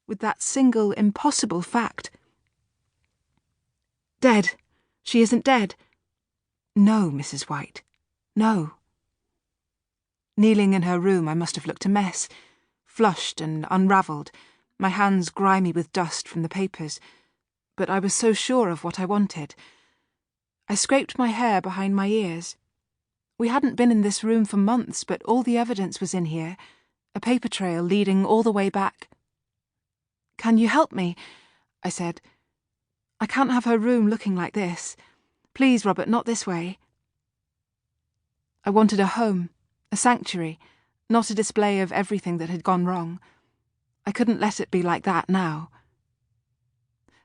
with that single impossible fact. Dead. She isn't dead. No, Mrs. White. No. Kneeling in her room, I must have looked a mess, flushed and unravelled, my hands grimy with dust from the papers, but I was so sure of what I wanted. I scraped my hair behind my ears. We hadn't been in this room for months, but all the evidence was in here, a paper trail leading all the way back. "Can you help me?" I said. "I can't have her room looking like this. Please, Robert, not this way." I wanted a home, a sanctuary, not a display of everything that had gone wrong. I couldn't let it be like that now.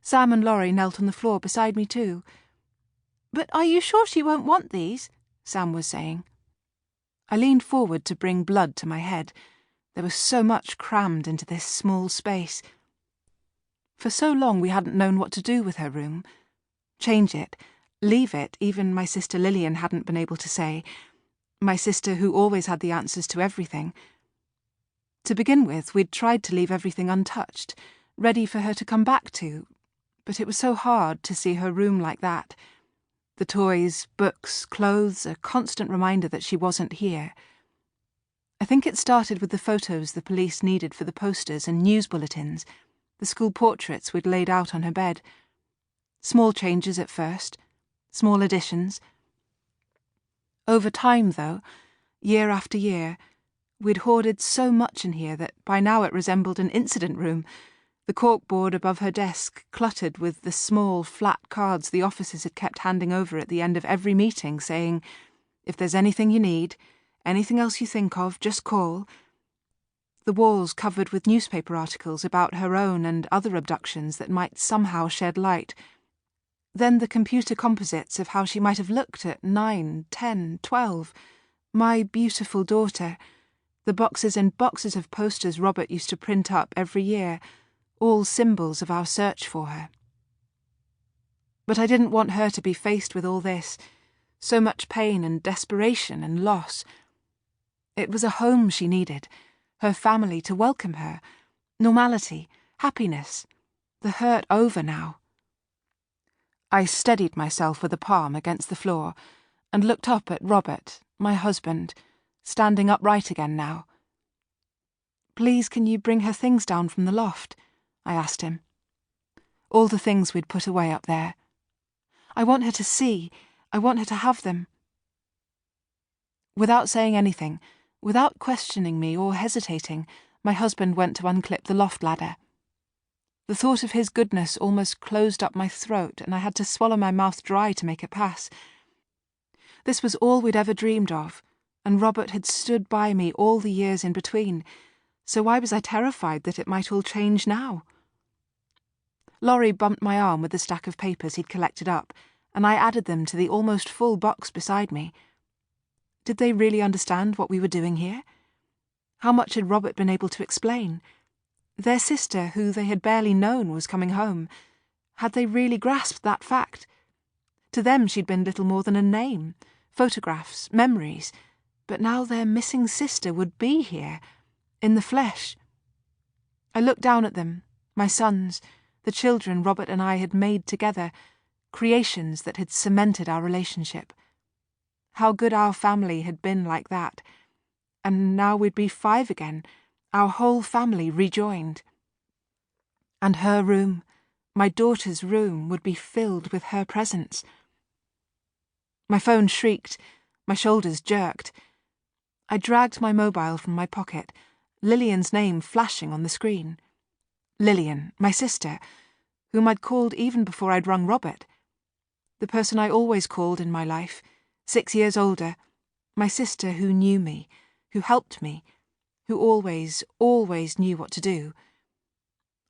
Sam and Laurie knelt on the floor beside me too. "But are you sure she won't want these?" Sam was saying. I leaned forward to bring blood to my head. There was so much crammed into this small space. For so long we hadn't known what to do with her room. Change it, leave it, even my sister Lillian hadn't been able to say. My sister who always had the answers to everything. To begin with, we'd tried to leave everything untouched, ready for her to come back to, but it was so hard to see her room like that. The toys, books, clothes, a constant reminder that she wasn't here. I think it started with the photos the police needed for the posters and news bulletins, the school portraits we'd laid out on her bed. Small changes at first, small additions. Over time, though, year after year, we'd hoarded so much in here that by now it resembled an incident room, the corkboard above her desk cluttered with the small, flat cards the officers had kept handing over at the end of every meeting, saying, "If there's anything you need, anything else you think of, just call." The walls covered with newspaper articles about her own and other abductions that might somehow shed light. Then the computer composites of how she might have looked at 9, 10, 12. My beautiful daughter. The boxes and boxes of posters Robert used to print up every year, all symbols of our search for her. But I didn't want her to be faced with all this, so much pain and desperation and loss. It was a home she needed, her family to welcome her, normality, happiness, the hurt over now. I steadied myself with a palm against the floor and looked up at Robert, my husband, standing upright again now. "Please, can you bring her things down from the loft?" I asked him. All the things we'd put away up there. I want her to see. I want her to have them. Without saying anything, without questioning me or hesitating, my husband went to unclip the loft ladder. The thought of his goodness almost closed up my throat, and I had to swallow my mouth dry to make it pass. This was all we'd ever dreamed of, and Robert had stood by me all the years in between, so why was I terrified that it might all change now? Laurie bumped my arm with the stack of papers he'd collected up, and I added them to the almost full box beside me. Did they really understand what we were doing here? How much had Robert been able to explain? Their sister, who they had barely known, was coming home. Had they really grasped that fact? To them she'd been little more than a name, photographs, memories, but now their missing sister would be here, in the flesh. I looked down at them, my sons, the children Robert and I had made together, creations that had cemented our relationship. How good our family had been like that. And now we'd be 5 again, our whole family rejoined. And her room, my daughter's room, would be filled with her presence. My phone shrieked, my shoulders jerked. I dragged my mobile from my pocket, Lillian's name flashing on the screen. Lillian, my sister, whom I'd called even before I'd rung Robert. The person I always called in my life, 6 years older, my sister who knew me, who helped me, who always, always knew what to do.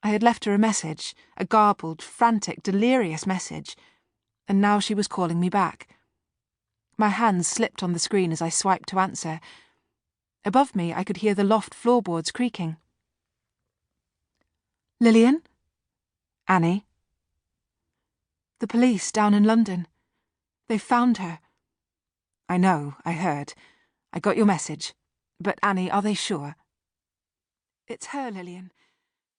I had left her a message, a garbled, frantic, delirious message, and now she was calling me back. My hands slipped on the screen as I swiped to answer. Above me, I could hear the loft floorboards creaking. "Lillian?" "Annie?" "The police down in London. They've found her." "I know, I heard. I got your message. But, Annie, are they sure?" "It's her, Lillian.